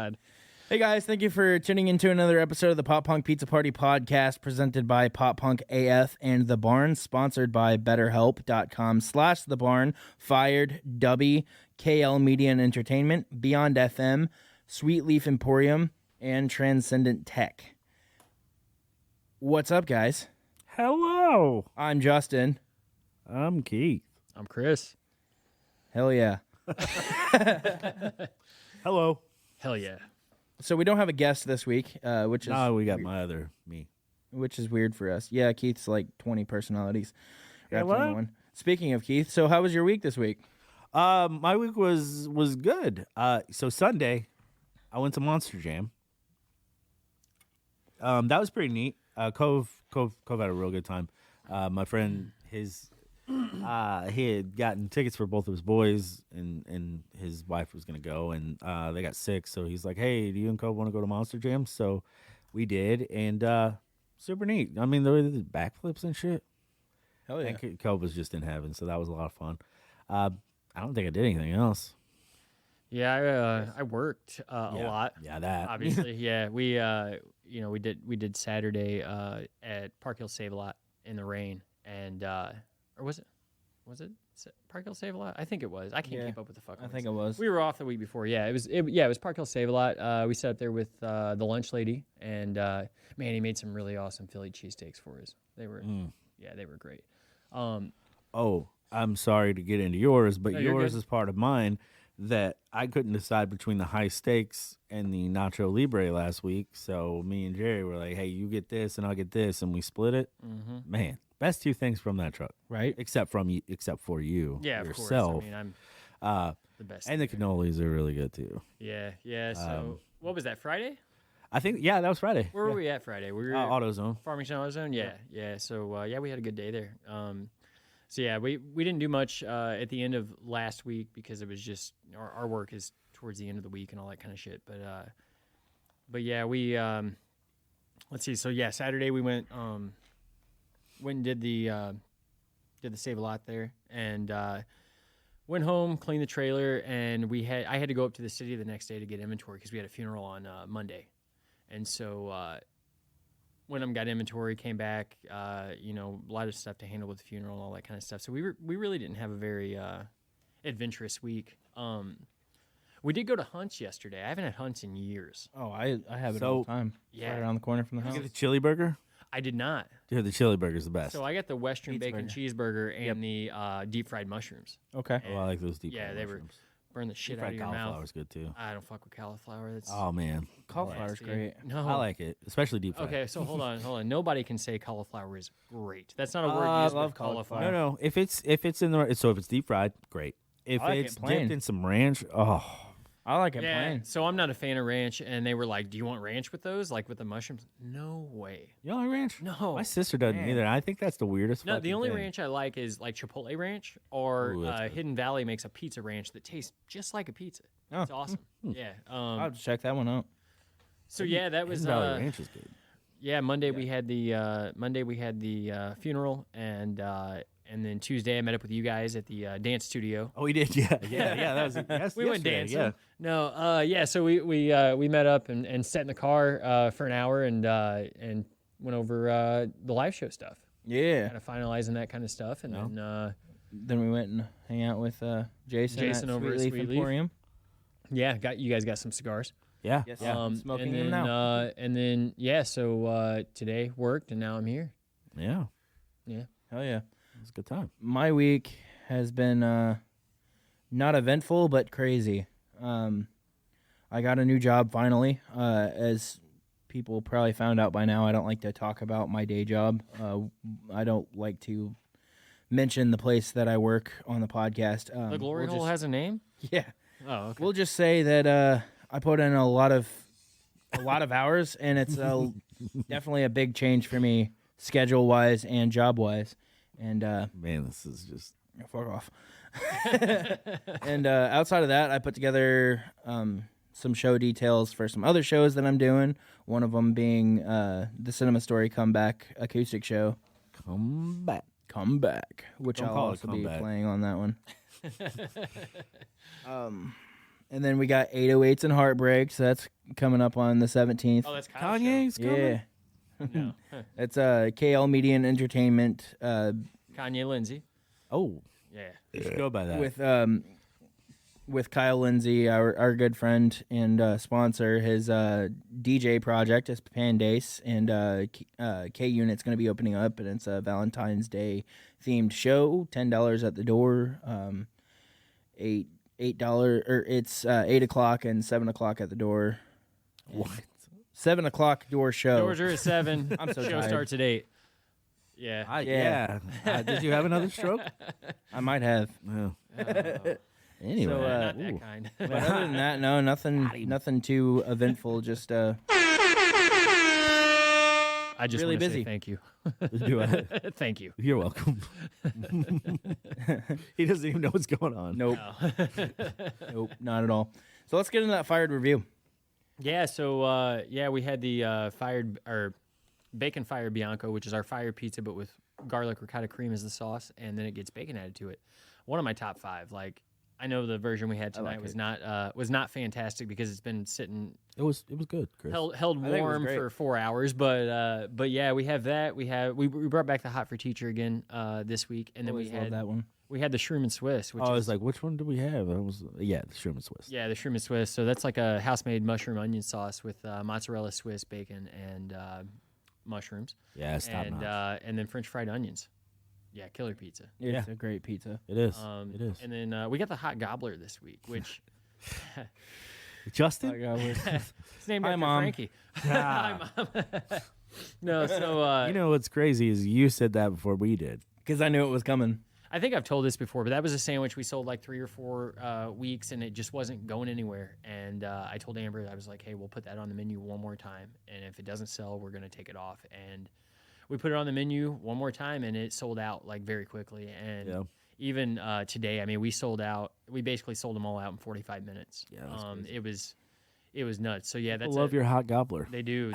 God. Hey guys, thank you for tuning into another episode of the Pop Punk Pizza Party podcast presented by Pop Punk AF and The Barn, sponsored by BetterHelp.com/The Barn, Fired, Dubby, KL Media and Entertainment, Beyond FM, Sweet Leaf Emporium, and Transcendent Tech. What's up, guys? Hello. I'm Justin. I'm Keith. I'm Chris. Hell yeah. Hello. Hell yeah. So we don't have a guest this week, which is No, we got my other me. which is weird for us. Yeah, Keith's like 20 personalities wrapped Hello? into one. Speaking of Keith, so how was your week this week? My week was good. So Sunday, I went to Monster Jam. That was pretty neat. Cove had a real good time. My friend, he had gotten tickets for both of his boys, and his wife was gonna go, and they got sick. So he's like, "Hey, do you and Cove want to go to Monster Jam?" So we did, and super neat. I mean, they did backflips and shit. Hell yeah. And Cove was just in heaven, so that was a lot of fun. I don't think I did anything else. Yeah, I worked a lot. Yeah, that. Obviously, yeah. We did Saturday at Park Hill Save a Lot in the rain, and or was it Park Hill Save a Lot? I think it was. I can't keep up with the fuck. I think it was. We were off the week before. Yeah, it was Park Hill Save a Lot. We sat up there with the lunch lady, and man, he made some really awesome Philly cheesesteaks for us. They were, they were great. Oh, I'm sorry to get into yours, but No, you're yours good. is part of mine that I couldn't decide between the high stakes and the Nacho Libre last week. So me and Jerry were like, hey, you get this and I'll get this, and we split it. Mm-hmm. Man, best two things from that truck. Right? Except for you Yeah, yourself. of course. I mean, I'm the best. And the cannolis are really good too. Yeah. So what was that, Friday? I think, that was Friday. Where were we at Friday? We were AutoZone. Farmington AutoZone. Yeah. So we had a good day there. So yeah, we didn't do much at the end of last week because it was just our work is towards the end of the week and all that kind of shit. But yeah, we let's see. So yeah, Saturday we went and did the Save a Lot there, and went home, cleaned the trailer, and I had to go up to the city the next day to get inventory because we had a funeral on Monday, and so. Went got inventory, came back, a lot of stuff to handle with the funeral and all that kind of stuff. So we really didn't have a very adventurous week. We did go to Hunt's yesterday. I haven't had Hunt's in years. Oh, I have it all the time. It's Yeah. right around the corner from the You house. get the chili burger? I did not. Dude, the chili burger's the best. So I got the Western Pizza bacon cheeseburger and the deep fried mushrooms. Okay. I like those deep Yeah, fried they were mushrooms. burn the shit Deep out of fried your mouth. cauliflower's good too. I don't fuck with cauliflower. That's Oh man, Cauliflower's nasty. great. No, I like it, especially deep fried. Okay, so hold on. Nobody can say cauliflower is great. That's not a word I used love with cauliflower. No. If it's in the so if it's deep fried, great. If I like it's it plain. dipped in some ranch, oh, I like it Yeah, plain. so I'm not a fan of ranch, and they were like, "Do you want ranch with those? Like with the mushrooms?" No way. you don't like ranch? No. My sister doesn't Man. either. I think that's the weirdest. No, the fucking only thing. ranch I like is like Chipotle ranch or Ooh, that's good. Hidden Valley makes a pizza ranch that tastes just like a pizza. Oh. It's awesome. Yeah. I'll have to check that one out. So yeah, that was Hidden Valley ranch is good. yeah. Monday we had the funeral, and then Tuesday I met up with you guys at the dance studio. Oh, we did. Yeah. That was We went yesterday, dancing. Yeah. No, yeah. So we met up and sat in the car for an hour and went over the live show stuff, Yeah. kind of finalizing that kind of stuff, and then Then we went and hang out with Jason at over at Sweet Leaf Sweet Leaf. Emporium. yeah, you guys got some cigars. Yeah. Yes. Yeah. Smoking and them then, now. and then yeah, so today worked and now I'm here. Yeah. Yeah. Hell yeah. It was a good time. My week has been not eventful, but crazy. I got a new job finally. As people probably found out by now, I don't like to talk about my day job. I don't like to mention the place that I work on the podcast. The glory hole has a name? Yeah. Oh, okay. We'll just say that I put in a lot of hours, and it's definitely a big change for me, schedule wise and job wise. And Man, this is just fuck off. And outside of that, I put together some show details for some other shows that I'm doing. One of them being the Cinema Story Comeback acoustic show. come back. Comeback, which Don't I'll call it also be Comeback. playing on that one. And then we got 808s and Heartbreaks. That's coming up on the 17th. Oh, that's Kyle's Kanye's coming. Yeah. show. No. Huh. It's KL Media and Entertainment Kanye Lindsay. Oh, Yeah. you should go by that. with Kyle Lindsay, our good friend and sponsor. His DJ project is Pandace, and K Unit's going to be opening up, and it's a Valentine's Day themed show. $10 at the door. $8 or it's 8 o'clock and 7 o'clock at the door. What? 7 o'clock door show. Doors are at 7. I'm so Show tired. starts at 8. Yeah. Yeah. Did you have another stroke? I might have. No. Oh, Anyway. So, not ooh. that kind. But other than that, no, nothing too eventful. Just I just really wanna say busy. thank you. Do I? Thank you. You're welcome. He doesn't even know what's going on. nope, nope, not at all. So let's get into that fired review. Yeah, so we had the bacon fire Bianco, which is our fire pizza, but with garlic ricotta cream as the sauce, and then it gets bacon added to it. One of my top 5. Like, I know the version we had tonight was not fantastic because it's been sitting It was good, Chris. held think it was warm great. for 4 hours. But yeah, we have that. We brought back the hot for teacher again this week, and then Always we love had that one. we had the shroom and Swiss, which I is was like, which one do we have? That was the shroom and Swiss. yeah, the shroom and Swiss. So that's like a house-made mushroom onion sauce with mozzarella, Swiss, bacon, and mushrooms, Yeah, it's top notch. and then French fried onions. Yeah, killer pizza. It's a great pizza. It is. It is. And then we got the hot gobbler this week, which Justin? it's named Hi, after Mom. Frankie. Ah. Hi, Mom. No, so You know what's crazy is you said that before we did. Because I knew it was coming. I think I've told this before, but that was a sandwich we sold like 3 or 4 weeks, and it just wasn't going anywhere. And I told Amber, I was like, hey, we'll put that on the menu one more time, and if it doesn't sell, we're going to take it off. And we put it on the menu one more time, and it sold out like very quickly. And Yeah. even today, I mean, we basically sold them all out in 45 minutes. Yeah, that's crazy. It was nuts. So yeah, that's I love your hot gobbler. They do.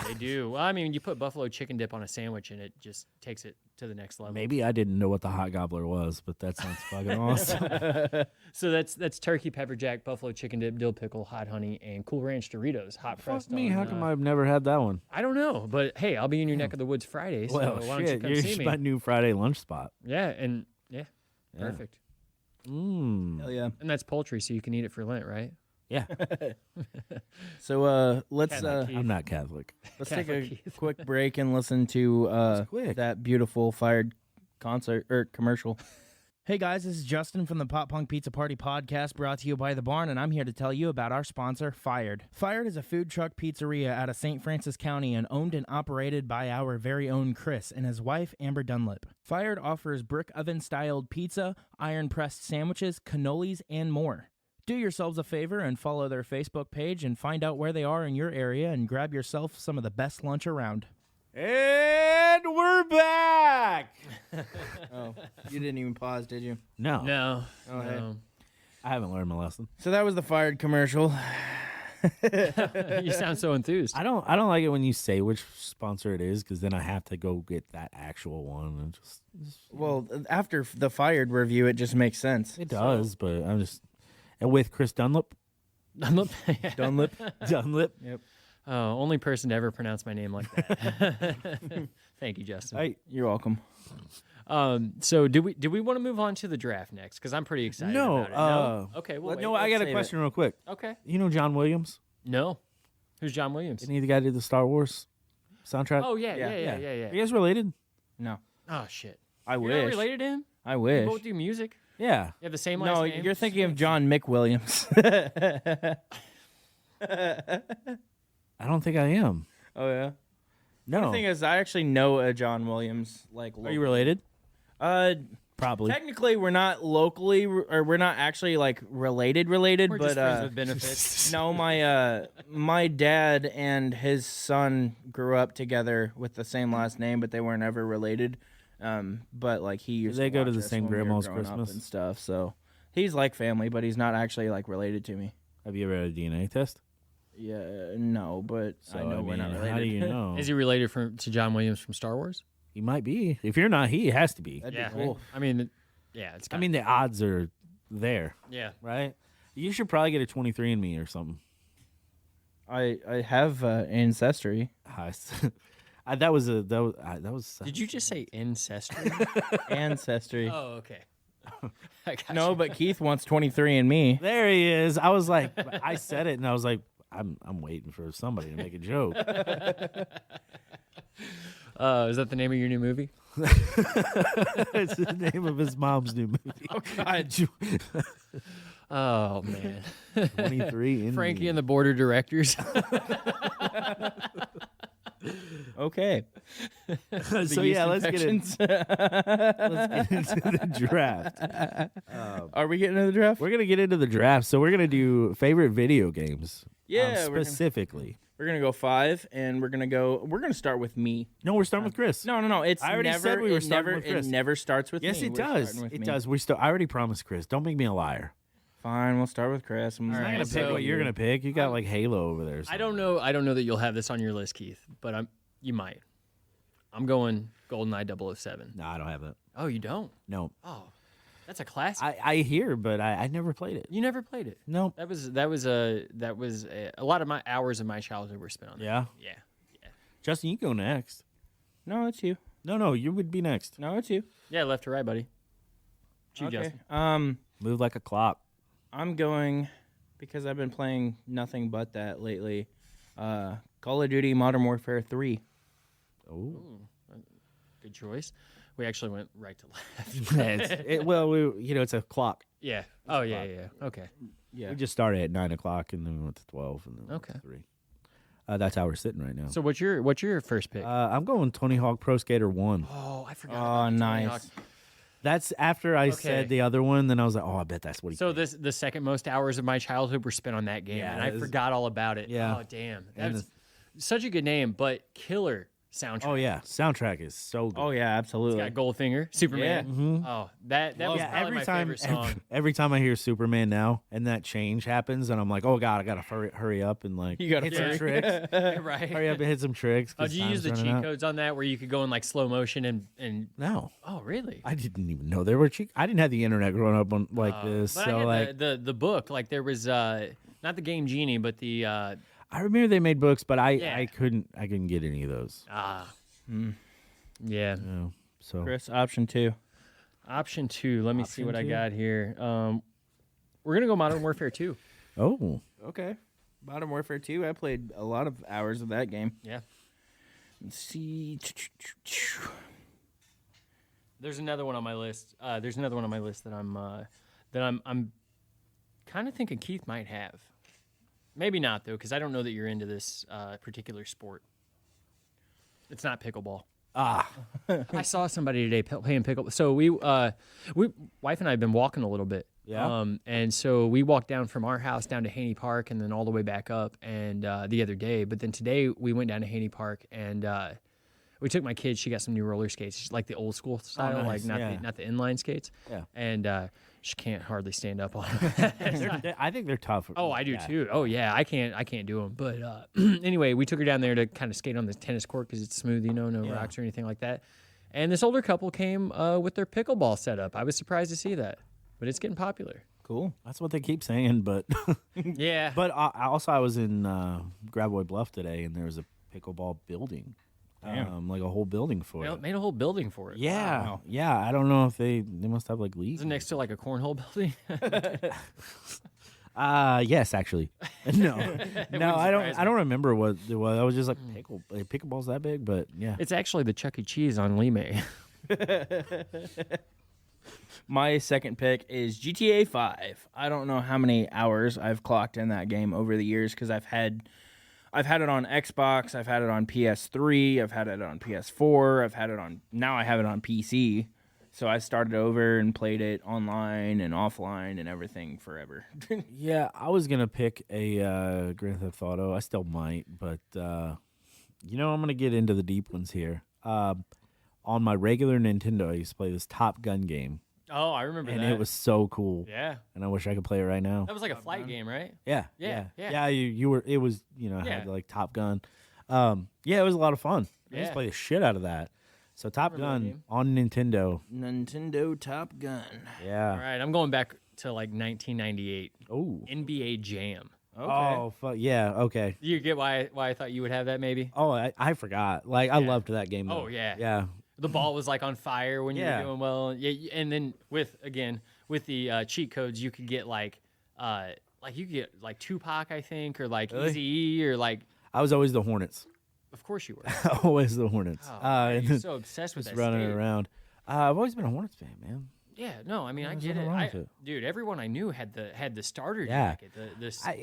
Well, I mean, you put buffalo chicken dip on a sandwich, and it just takes it to the next level. Maybe I didn't know what the hot gobbler was, but that sounds fucking awesome. So that's turkey, pepper jack, buffalo chicken dip, dill pickle, hot honey, and Cool Ranch Doritos, hot pressed. Fuck me, on, how come I've never had that one? I don't know, but hey, I'll be in your neck of the woods Friday, so Well, why don't you shit, come you're see me? my new Friday lunch spot. Yeah, and Yeah. perfect. Mm. Hell yeah. And that's poultry, so you can eat it for Lent, right? Yeah, So let's Catholic Keith. I'm not Catholic. let's take Catholic a Keith. quick break and listen to quick. that beautiful fired concert or commercial. Hey guys, this is Justin from the Pop Punk Pizza Party podcast, brought to you by The Barn, and I'm here to tell you about our sponsor, Fired. Fired is a food truck pizzeria out of St. Francis County and owned and operated by our very own Chris and his wife, Amber Dunlip. Fired offers brick oven-styled pizza, iron-pressed sandwiches, cannolis, and more. Do yourselves a favor and follow their Facebook page and find out where they are in your area and grab yourself some of the best lunch around. And we're back. Oh, you didn't even pause, did you? No, No, Oh, hey. no. I haven't learned my lesson. So that was the Fired commercial. You sound so enthused. I don't like it when you say which sponsor it is because then I have to go get that actual one and just Well, after the Fired review, it just makes sense. it does, but I'm just and with Chris Dunlop. Dunlip. Dunlop. Yep. Oh, only person to ever pronounce my name like that. Thank you, Justin. Hey, You're welcome. So do we want to move on to the draft next? Because I'm pretty excited No, about it. No? Okay, well, no, wait. I got a save question real quick. Okay. You know John Williams? No. Who's John Williams? Isn't he the guy who did the Star Wars soundtrack? Oh, yeah. Yeah. Are you guys related? No, Oh, shit. I You're wish. not related to him? I You wish. both do music? Yeah. You have the same last No, name? you're thinking of John McWilliams. I don't think I am. Oh yeah. No. The thing is, I actually know a John Williams. Like, Are you related? Probably. Technically, we're not locally, or we're not actually like related, We're but just friends with benefits. no, my dad and his son grew up together with the same last name, but they weren't ever related. But like he used they to go to watch the us same when we were grandma's growing up Christmas? and stuff. So he's like family, but he's not actually like related to me. Have you ever had a DNA test? Yeah, no, but So, I know we're not related. How do you know? Is he related to John Williams from Star Wars? He might be. If you're not, he has to be. That'd Yeah. be cool. I mean, yeah, it's I mean, the odds are there, yeah. right? You should probably get a 23andMe or something. I have ancestry. That was. Did you just say ancestry? Ancestry. Oh, okay. I got No, you. but Keith wants 23 and me. There he is. I was like, I said it, and I was like, I'm waiting for somebody to make a joke. Is that the name of your new movie? It's the name of his mom's new movie. Oh God. Oh man, 23 Frankie and the Board of Directors. Okay. So yeah, let's get into the draft. Are we getting into the draft? We're gonna get into the draft. So we're gonna do favorite video games. Yeah, specifically. We're gonna go 5, and we're gonna start with me. No, we're starting with Chris. No. It's I already never, said we were it starting never, with Chris. It never starts with Yes, me. it We're does. starting with It me. does. I already promised Chris. Don't make me a liar. Fine, we'll start with Chris. I'm All I'm right, not gonna pick so- what you're gonna pick. You got like Halo over there. I don't know. I don't know that you'll have this on your list, Keith, but you might. I'm going GoldenEye 007. No, I don't have that. Oh, you don't? No, Oh, that's a classic. I hear, but I never played it. You never played it. No. That was a lot of my hours of my childhood were spent on that. Yeah, Yeah. Justin, you go next. No, it's you. No, you would be next. No, it's you. Yeah, left to right, buddy. You, Okay. Justin. Move like a clock. I'm going because I've been playing nothing but that lately. Call of Duty Modern Warfare 3. Oh, Ooh, good choice. We actually went right to left. well, it's a clock. Yeah. Oh, yeah. Okay. Yeah. We just started at 9 o'clock and then we went to 12 and then we went to Okay. 3. That's how we're sitting right now. So what's your first pick? I'm going Tony Hawk Pro Skater 1. Oh, I forgot. Oh, about the Tony nice. Hawk. That's after I Okay. said the other one. Then I was like, oh, I bet that's what he. So picked. the second most hours of my childhood were spent on that game, Yeah, and I it was- forgot all about it. Yeah. Oh, damn. And That's such a good name, but killer soundtrack. Oh yeah, soundtrack is so good. Oh yeah, It's absolutely. got Goldfinger, Superman. Mhm. Oh, that was Yeah, probably every my time, favorite song. every time I hear Superman now and that change happens, and I'm like, oh god, I gotta hurry up and like You gotta hit some hurry. tricks. Right. Hurry up and hit some tricks. Oh, 'cause did you use the time's cheat running out. codes on that where you could go in like slow motion and No, oh really? I didn't even know there were cheat. I didn't have the internet growing up on like this, But so I had like the book, like there was not the Game Genie, but the I remember they made books, but I Yeah. couldn't get any of those. yeah. No, so Chris, option 2. Option 2. Let me see Option what I 2? got here. We're gonna go Modern Warfare 2. oh Okay. Modern Warfare 2. I played a lot of hours of that game. Yeah. Let's see. There's another one on my list. That I'm kind of thinking Keith might have. Maybe not though, because I don't know that you're into this particular sport. It's not pickleball. I saw somebody today playing pickleball. So we wife and I have been walking a little bit. Yeah. And so we walked down from our house down to Haney Park and then all the way back up. And the other day, but then today we went down to Haney Park and we took my kid. She got some new roller skates, she's like the old school style, nice. like Yeah. not the inline skates. Yeah. And she can't hardly stand up on them. I think they're tough. Oh, I do Yeah. too. Oh yeah, I can't do them. But anyway, we took her down there to kind of skate on the tennis court because it's smooth, no rocks or anything like that. And this older couple came with their pickleball setup. I was surprised to see that, but it's getting popular. Cool. That's what they keep saying, but Yeah, but I was in Gravois Bluff today, and there was a pickleball building, like a whole building for it. made a whole building for it. Yeah, Wow. yeah. I don't know if they must have like leagues. Is it next to like a cornhole building? Yes, actually. No, no. I surprise don't remember what it was. I was just like pickleball's that big, but yeah. It's actually the Chuck E. Cheese on Limay. My second pick is GTA 5. I don't know how many hours I've clocked in that game over the years because I've had it on Xbox, I've had it on PS3, I've had it on PS4, now I have it on PC. So I started over and played it online and offline and everything forever. Yeah, I was gonna pick a Grand Theft Auto. I still might, but I'm gonna get into the deep ones here. On my regular Nintendo, I used to play this Top Gun game, Oh, I remember and that. it was so cool. yeah. And I wish I could play it right now. That was like a flight game, right? Yeah, Yeah, yeah, yeah. You were. It was. I Yeah. had like Top Gun. Yeah, it was a lot of fun. I Yeah. used to play the shit out of that. So Top Remember that Gun game? on Nintendo. Nintendo Top Gun. Yeah. All right, I'm going back to like 1998. Oh. NBA Jam. Okay. Oh, fuck. Yeah, okay. You get why I thought you would have that maybe? Oh, I forgot. Like, I Yeah. loved that game, though. Oh, yeah. Yeah. The ball was like on fire when you Yeah. were doing well. Yeah, and then with the cheat codes, you could get like you could get like Tupac, I think, or like Really? Eazy-E, or like. I was always the Hornets. Of course you were. Always the Hornets. Oh, man, and you're so obsessed with just that. running state. around. I've always been a Hornets fan, man. Yeah, no, I mean I There's get nothing it. wrong with it. Dude, everyone I knew had the starter Yeah. jacket.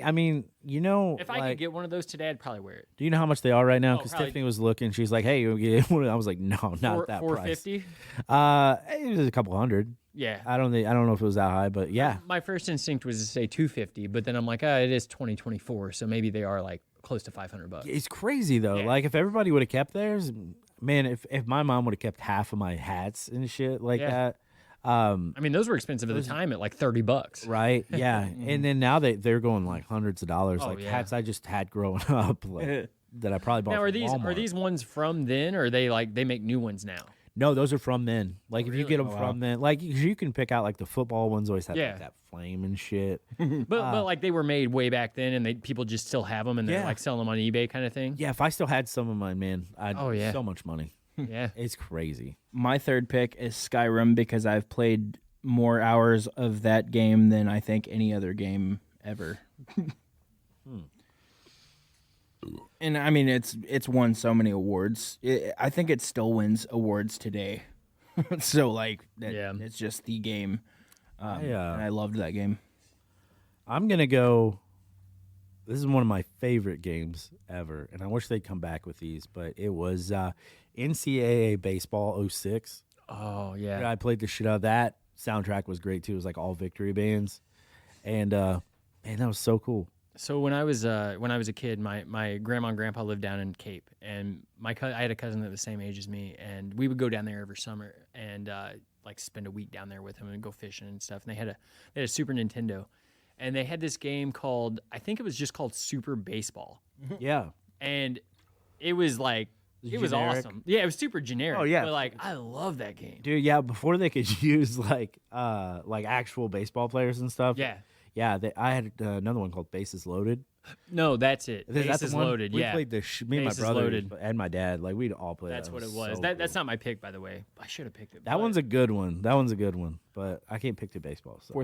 I mean, you know, If I like, could get one of those today, I'd probably wear it. do you know how much they are right now? Oh, Because probably- Tiffany was looking. She's like, "Hey, you get one?" I was like, "No, not that price." $450. It was a couple hundred. Yeah. I don't know if it was that high, but yeah. My first instinct was to say 250, but then I'm like, it is 2024, so maybe they are like close to $500. It's crazy though. Yeah. Like if everybody would have kept theirs, man. If my mom would have kept half of my hats and shit like Yeah. that, I mean, those were expensive at the time at like $30. right? Yeah. And then now they're going like hundreds of dollars, Oh, like yeah. hats I just had growing up, like that I probably bought. Now, from are Walmart. these ones from then, or are they like they make new ones now? No, those are from then. Like if you really? get them Oh, wow. from then, like you can pick out like the football ones always have Yeah. like, that flame and shit. But like they were made way back then, and people just still have them, and they're Yeah. like selling them on eBay kind of thing. Yeah, if I still had some of mine, man, I'd Oh, yeah. so much money. Yeah. It's crazy. My third pick is Skyrim because I've played more hours of that game than I think any other game ever. And I mean, it's won so many awards. I think it still wins awards today. So like, Yeah. it's just the game. I, And I loved that game. I'm gonna go. This is one of my favorite games ever, and I wish they'd come back with these. But it was NCAA baseball 06. Oh yeah. I played the shit out of that. Soundtrack was great too. It was like all victory bands, and man, that was so cool. So when I was a kid, my grandma and grandpa lived down in Cape, and I had a cousin that was the same age as me, and we would go down there every summer and like spend a week down there with him and go fishing and stuff. And they had a Super Nintendo, and they had this game called, I think it was just called Super Baseball, Yeah, and it was like it was Generic. awesome. Yeah, it was super generic. Oh, yeah. but like I love that game. dude. Yeah, before they could use like actual baseball players and stuff. Yeah. Yeah, I had another one called Bases Loaded. No, that's it. Is that the Bases one? Loaded. We Yeah, played me and my Bases brother Loaded. and my dad. Like we'd all play. that's that. what it was was. so That's cool. not my pick, by the way. I should have picked it. That one's a good one. That one's a good one. But I can't pick the baseball. So.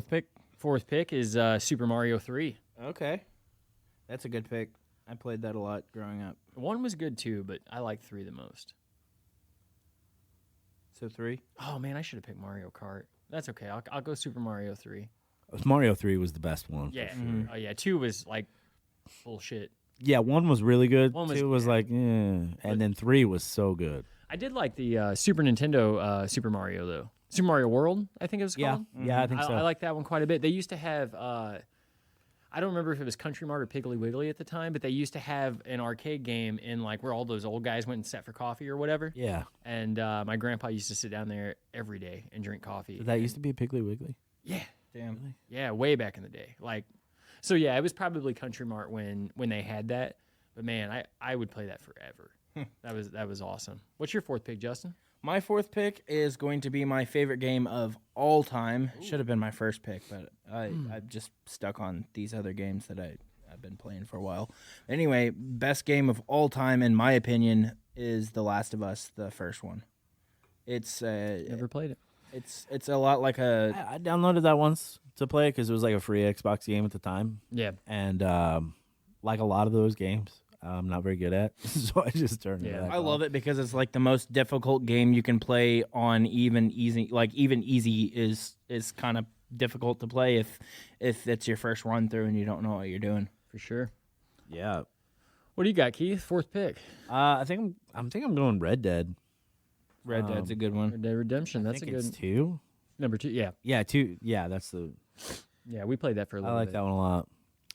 Fourth pick is Super Mario 3. Okay, that's a good pick. I played that a lot growing up. One was good too, but I like 3 the most. So 3. Oh man, I should have picked Mario Kart. That's okay. I'll go Super Mario 3. Mario 3 was the best one. Yeah. For sure. Oh yeah, 2 was like bullshit. Yeah, 1 was really good. One was- 2 was like, and then 3 was so good. I did like the Super Nintendo Super Mario though. Super Mario World, I think it was Yeah, called. yeah, I think so. I like that one quite a bit. They used to have I don't remember if it was Country Mart or Piggly Wiggly at the time, but they used to have an arcade game in like where all those old guys went and sat for coffee or whatever. Yeah, And my grandpa used to sit down there every day and drink coffee. Did that used to be a Piggly Wiggly. Yeah. Damn. Yeah, way back in the day. Like, so yeah, it was probably Country Mart when they had that. But man, I would play that forever. That was awesome. What's your fourth pick, Justin? My fourth pick is going to be my favorite game of all time. Should have been my first pick, but I've just stuck on these other games that I've been playing for a while. Anyway, best game of all time, in my opinion, is The Last of Us, the first one. It's Never played it. it's a lot like a I downloaded that once to play because it was like a free Xbox game at the time, Yeah. and like a lot of those games, I'm not very good at, so I just turned it. Yeah. back I off. love it because it's like the most difficult game you can play on even easy. Like even easy is kind of difficult to play if it's your first run through and you don't know what you're doing. For sure. Yeah, What do you got, Keith? Fourth pick. I think I'm going Red Dead. Red Dead's a good one. Red Dead Redemption. I That's a think it's good 2. number 2. Yeah. Yeah, 2. Yeah, that's the. Yeah, we played that for a I little like bit. that one a lot.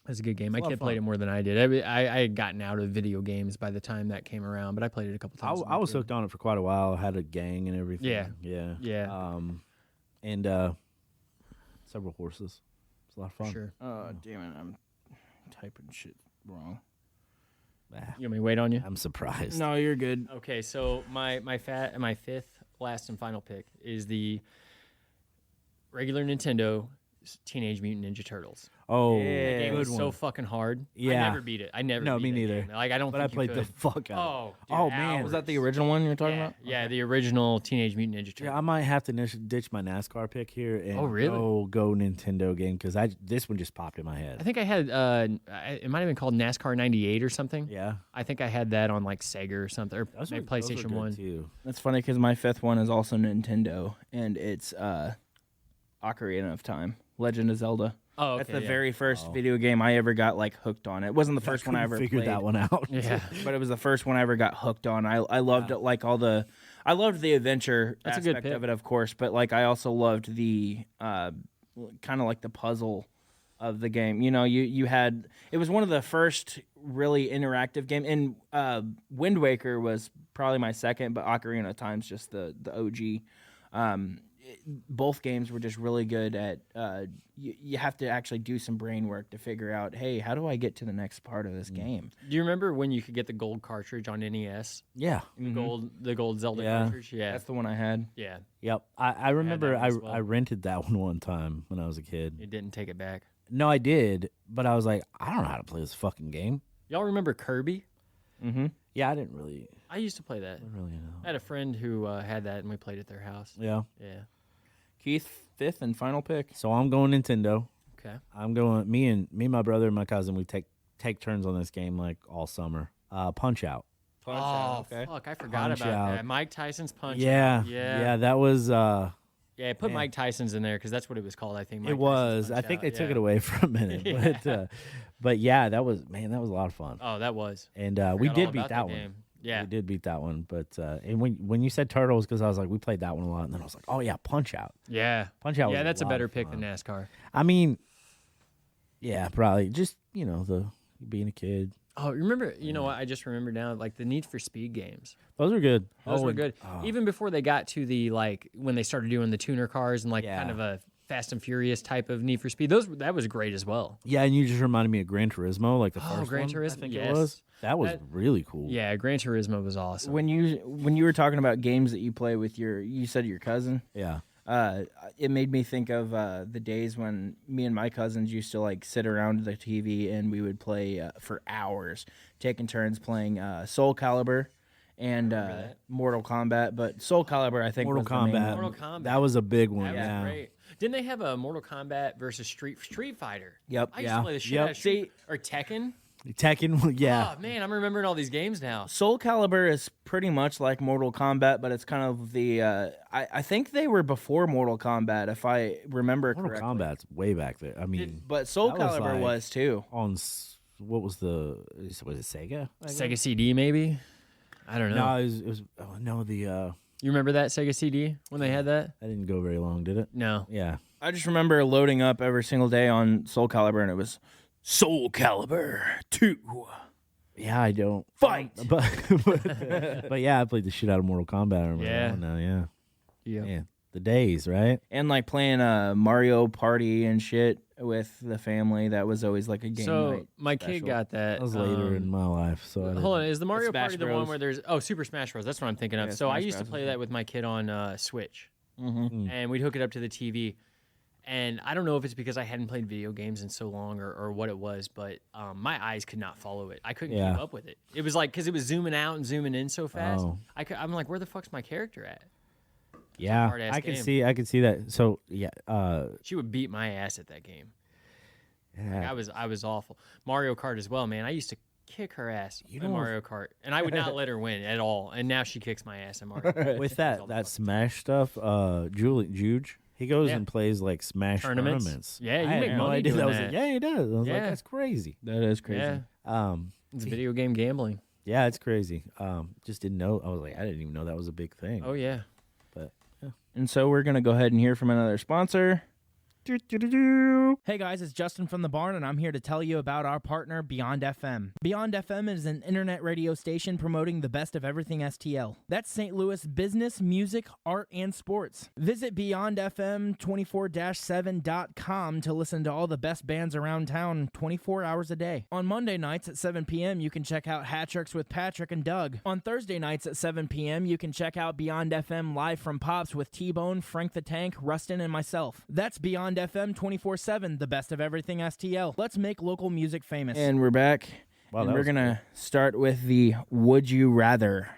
That's a good game. It's a My lot kid of played fun. it more than I did. I had gotten out of video games by the time that came around, but I played it a couple I, times. with I my was kid. hooked on it for quite a while. I had a gang and everything. Yeah. Yeah. Yeah. And several horses. It's a lot of For fun. sure. Oh damn it! I'm typing shit wrong. Ah, You want me to wait on you? I'm surprised. No, you're good. Okay, so my fifth, last and final pick is the regular Nintendo Teenage Mutant Ninja Turtles. Oh, Yeah. That game good was one. so fucking hard. I Yeah. never beat it. I never. No, beat me that neither. game. Like I don't. But I think played you the could. fuck out. Oh, dude, Oh, man. Was that the hours. original one you're talking Yeah, about? yeah, the original Teenage Mutant Ninja Turtles. Yeah, I might have to ditch my NASCAR pick here and Oh, really? go Nintendo game because this one just popped in my I head. think I had. It might have been called NASCAR '98 or something. Yeah, I think I had that on like Sega or something, or those maybe were PlayStation good 1. too. That's funny because my fifth one is also Nintendo, and it's Ocarina of Time, Legend of Zelda. Oh, okay, That's the yeah. very first video game I ever got like hooked on. It wasn't the first one I ever figured played, that one out. Yeah. but it was the first one I ever got hooked on. I loved it, like I loved the adventure That's a good aspect pick. of it, of course, but like I also loved the kind of like the puzzle of the game. You know, you had it was one of the first really interactive game, and Wind Waker was probably my second, but Ocarina of Time's just the OG. Both games were just really good at you have to actually do some brain work to figure out, hey, how do I get to the next part of this game? Do you remember when you could get the gold cartridge on NES? Yeah. The gold Zelda Yeah. cartridge. Yeah. That's the one I had. Yeah. Yep. I remember one as well. I rented that one time when I was a kid. It didn't take it back. No, I did, but I was like, I don't know how to play this fucking game. Y'all remember Kirby? Mm-hmm. Yeah, I didn't really I used to play that. know. I had a friend who had that, and we played at their house. Yeah. Yeah. Keith, fifth and final pick. So I'm going Nintendo. Okay. I'm going me and my brother and my cousin, we take turns on this game like all summer. Punch Out. Fuck! I forgot Punch about Out. that. Mike Tyson's Punch Yeah. Out. Yeah, that was Yeah, put Man. Mike Tyson's in there because that's what it was called. I think Mike it was. Tyson's I Punch think Out, they took yeah. it away for a minute. But yeah, that was a lot of fun. Oh, that was. And Forgot we all did about beat that one. game. Yeah. We did beat that one. But and when you said Turtles, because I was like, we played that one a lot, and then I was like, oh yeah, Punch Out. Yeah. Punch Out was Yeah, a that's a lot better of pick than fun. NASCAR. I mean, yeah, probably just the being a kid. Oh, remember? You know what? I just remembered now. Like the Need for Speed games. Those were good. Those were and- good. oh, Even before they got to the when they started doing the tuner cars and kind Yeah. of a Fast and Furious type of Need for Speed. That was great as well. yeah, and you just reminded me of Gran Turismo, like the Oh, first Gran one. I Turismo, think yes. it was. That was That- really cool. Yeah, Gran Turismo was awesome. When you were talking about games that you play with you said your cousin. Yeah. It made me think of the days when me and my cousins used to like sit around the TV and we would play for hours, taking turns playing Soul Calibur and that. Mortal Kombat. But Soul Calibur, I think, Mortal was the main Kombat. one. Mortal Kombat. That was a big one. That yeah. was great. Didn't they have a Mortal Kombat versus Street Fighter? Yep. I used Yeah. to play the shit Yep. out of Street or Tekken. Tekken. Yeah. Oh man, I'm remembering all these games now. Soul Calibur is pretty much like Mortal Kombat, but it's kind of the I think they were before Mortal Kombat, if I remember Mortal correctly. Kombat's way back there. I mean, But Soul That was Calibur like- was too. what was was it Sega? I guess? Sega CD maybe. I don't know. No, it was oh, no, the You remember that Sega CD when they had that? that didn't go very long, did it? No. Yeah. I just remember loading up every single day on Soul Calibur, and it was Soul Calibur 2. Yeah, I don't Fight! but yeah, I played the shit out of Mortal Kombat. I remember Yeah. that one now, yeah. Yeah. Yeah. The days, right? And like playing Mario Party and shit with the family. That was always like a game So night my kid special. got that. That was later in my life, so I didn't- Hold on, is the Mario Smash Party the one Bros. where there's Super Smash Bros? That's what I'm thinking of. Yeah, So I Smash used to Bros. play that with my kid on Switch, Mhm. and we'd hook it up to the TV. And I don't know if it's because I hadn't played video games in so long or what it was, but my eyes could not follow it. I couldn't Yeah. keep up with it. It was like because it was zooming out and zooming in so fast. Oh. I'm like, where the fuck's my character at? Yeah, hard-ass I can game. see that. So yeah, She would beat my ass at that game. yeah. I was awful. Mario Kart as well, man. I used to kick her ass in know- Mario Kart, and I would not let her win at all. And now she kicks my ass in Mario Kart. with all the that fuck. Smash stuff, Juge, he goes Yeah. and plays like Smash Tournaments? Yeah, you I make had no money idea doing that was that. yeah, he does. I was like, Yeah. that's crazy. That is crazy. Yeah, it's video game gambling. Yeah, it's crazy. Just didn't know. I was like, I didn't even know that was a big thing. Oh yeah. But yeah. And so we're going to go ahead and hear from another sponsor. Hey guys, it's Justin from the Barn, and I'm here to tell you about our partner, Beyond FM. Beyond FM is an internet radio station promoting the best of everything STL. That's St. Louis business, music, art, and sports. Visit BeyondFM24-7.com to listen to all the best bands around town 24 hours a day. On Monday nights at 7 p.m., you can check out Hattricks with Patrick and Doug. On Thursday nights at 7 p.m., you can check out Beyond FM live from Pops with T-Bone, Frank the Tank, Rustin, and myself. That's Beyond Beyond FM 24/7, the best of everything STL. Let's make local music famous. And we're back. Wow, and that we're was going to start with the Would You Rather.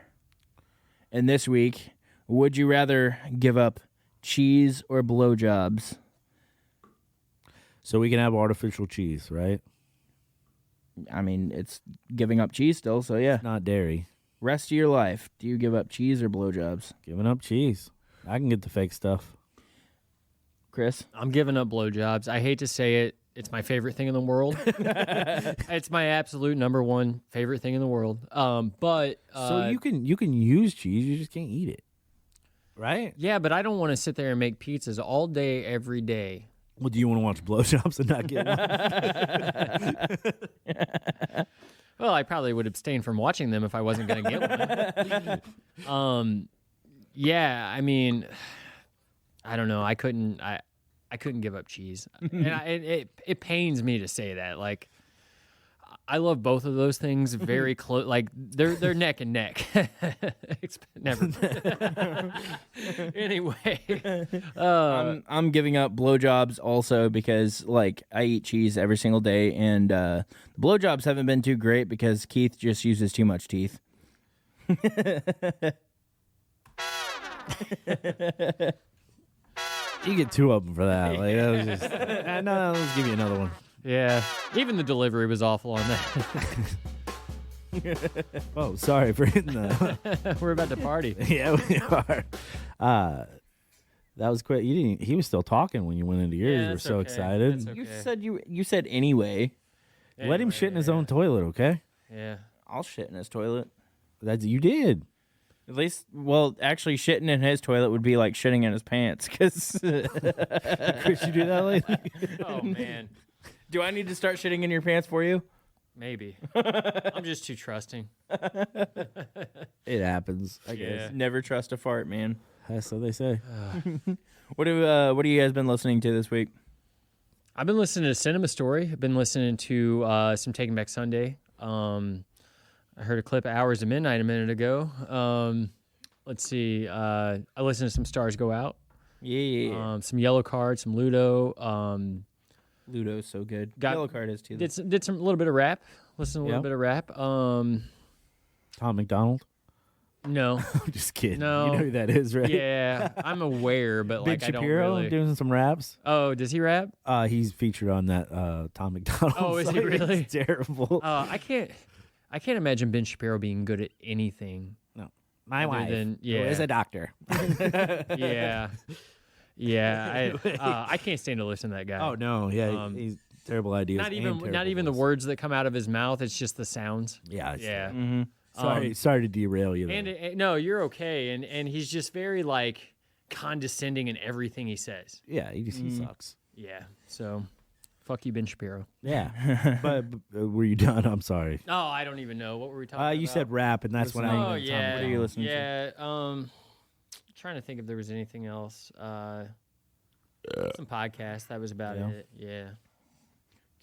And this week, would you rather give up cheese or blowjobs? So we can have artificial cheese, right? I mean, it's giving up cheese still, so yeah. Not dairy. Rest of your life, do you give up cheese or blowjobs? Giving up cheese. I can get the fake stuff. Chris? I'm giving up blowjobs. I hate to say it. It's my favorite thing in the world. It's my absolute number one favorite thing in the world. But So you can use cheese, you just can't eat it, right? yeah, but I don't want to sit there and make pizzas all day, every day. Well, do you want to watch blowjobs and not get one? Well, I probably would abstain from watching them if I wasn't going to get one. Yeah, I mean, I don't know. I couldn't give up cheese, and it pains me to say that. Like, I love both of those things very close. Like they're neck and neck. Never. Anyway, I'm giving up blowjobs also because like I eat cheese every single day, and blowjobs haven't been too great because Keith just uses too much teeth. You get two of them for that. Like that was just. No, let's give you another one. yeah. Even the delivery was awful on that. Oh, sorry for hitting the. We're about to party. Yeah, we are. That was quick. You didn't. He was still talking when you went into yours. Yeah, You were that's so okay. excited. That's okay. You said anyway. Let him shit in his own toilet, okay? Yeah. I'll shit in his toilet. You did. At least, well, actually, shitting in his toilet would be like shitting in his pants. Cause Chris, you do that lately? Oh man. do I need to start shitting in your pants for you? Maybe. I'm just too trusting. It happens, I guess. Yeah. Never trust a fart, man. That's what they say. What have you guys been listening to this week? I've been listening to Cinema Story. I've been listening to some Taking Back Sunday. I heard a clip of Hours of Midnight a minute ago. Let's see. I listened to some Stars Go Out. Yeah. Some Yellow Card, some Ludo. Ludo's so good. got- Yellow Card is too. Did some little bit of rap. Listened to a little Yeah. bit of rap. Tom McDonald? No. I'm just kidding. No. You know who that is, right? Yeah, I'm aware, but Big like I don't Shapiro really. doing some raps. Oh, does he rap? He's featured on that Tom McDonald. Oh, is he song. really? It's terrible. I can't imagine Ben Shapiro being good at anything. My other wife than- who is yeah. a doctor. Yeah, yeah. I can't stand to listen to that guy. Oh no, yeah, he's terrible ideas. not and even terrible the voice. words that come out of his mouth. It's just the sounds. Yeah, it's Yeah. Mm-hmm. Sorry to derail you. And There. no, you're okay. And he's just very like condescending in everything he says. Yeah, he sucks. Yeah. So, fuck you, Ben Shapiro. Yeah, but were you done? I'm sorry. Oh, I don't even know what were we talking about. You said rap, and that's when I. Oh yeah. What are you listening to? Yeah. Trying to think if there was anything else. Some podcasts. That was about Yeah. it. Yeah.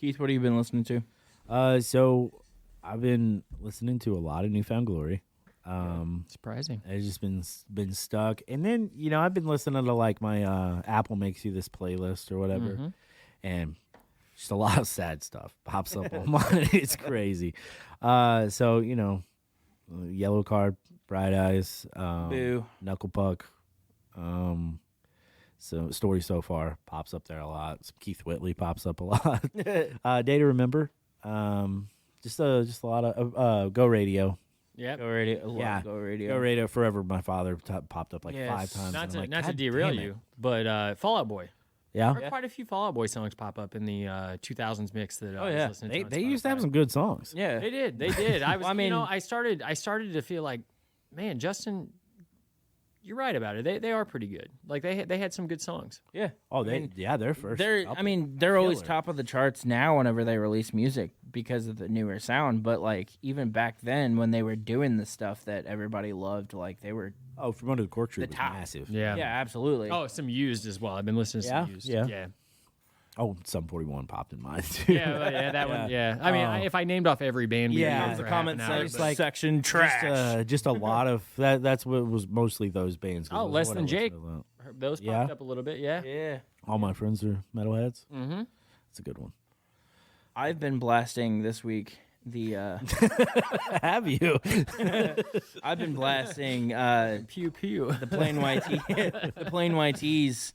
Keith, what have you been listening to? So I've been listening to a lot of Newfound Glory. Surprising. I've just been stuck, and then I've been listening to like my Apple makes you this playlist or whatever, and just a lot of sad stuff pops up on mine. It's crazy. So Yellow Card, Bright Eyes, Boo. Knuckle Puck, so Story So Far pops up there a lot. Some Keith Whitley pops up a lot. Day to Remember, just a lot of Go Radio. Yep. Go Radio. Yeah. Go Radio. Go Radio Forever. My father popped up like Yes. 5 times. Not and to I'm like, not to "God derail damn it." you, but Fall Out Boy. Yeah. There are quite a few Fall Out Boy songs pop up in the 2000s mix that I yeah. was listening to. They on used to have Spotify. some good songs. Yeah. They did. I was. I mean- I started to feel like, man, Justin, you're right about it. They are pretty good. Like they had some good songs. Yeah. Oh, they're they're first. They're couple. they're always Killer. top of the charts now whenever they release music because of the newer sound. But like even back then when they were doing the stuff that everybody loved, like they were From Under the Cork Tree the was top. massive. Yeah. yeah, absolutely. Oh, some used as well. I've been listening to some used. Yeah? Yeah. Oh, Sum 41 popped in mine too. Yeah, well, yeah, that one. Yeah, I mean, if I named off every band, we'd be Yeah, here the for comment half an hour, section, but- like- section trash. Just a lot of that. That's what was mostly those bands. 'cause Oh, it was Less what Than I listened Jake. to a lot. those popped Yeah. up a little bit. Yeah. yeah. All my friends are metalheads. Mm-hmm. It's a good one. I've been blasting this week the Have you? I've been blasting Pew pew. the Plain White the Plain White Tees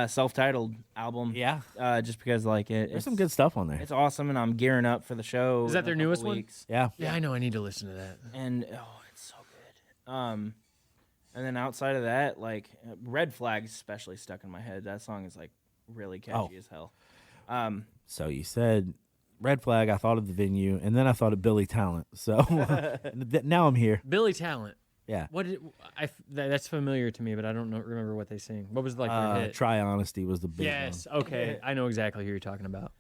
self-titled album. Yeah. Just because like There's some good stuff on there. It's awesome, and I'm gearing up for the show. Is that in a their couple newest one? weeks. Yeah. Yeah, I know. I need to listen to that. And it's so good. And then outside of that, like Red Flag's especially stuck in my head. That song is like really catchy as hell. So you said Red Flag. I thought of the venue, and then I thought of Billy Talent. So now I'm here. Billy Talent. Yeah. What did that's familiar to me, but I don't remember what they sing. What was like their hit? Try Honesty was the big Yes. one. Okay. I know exactly who you're talking about.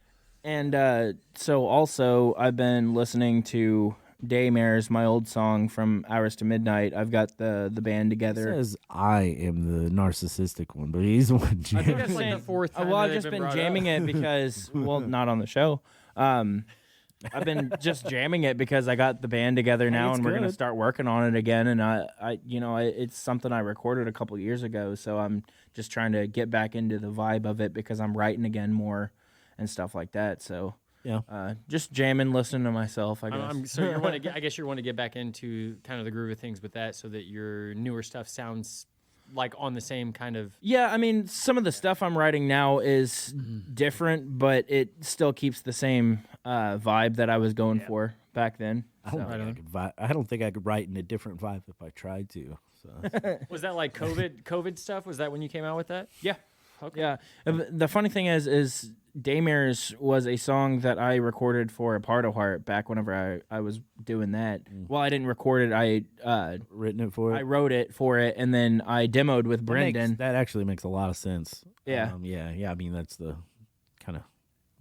And so also I've been listening to Daymares, my old song from Hours to Midnight. I've got the band He together. says I am the narcissistic one, but he's the one. I think that's like the fourth time. Well, that I've they've just been brought jamming up. it because, well, not on the show. I've been just jamming it because I got the band together now, it's and we're gonna good. start working on it again. And it's something I recorded a couple years ago, so I'm just trying to get back into the vibe of it because I'm writing again more and stuff like that. So Yeah. just jamming, listening to myself. I guess. So I guess you want to get back into kind of the groove of things with that, so that your newer stuff sounds like on the same kind of. Yeah, I mean, some of the stuff I'm writing now is different, but it still keeps the same vibe that I was going for back then. I don't think I could write in a different vibe if I tried to. So. Was that like COVID stuff? Was that when you came out with that? Yeah. Okay. Yeah. The funny thing is Daymares was a song that I recorded for A Part of Heart back whenever I was doing that. Well, I didn't record it. I Written it for it. I wrote it for it, and then I demoed with Brendan. That actually makes a lot of sense. Yeah. Yeah. I mean, that's the kind of.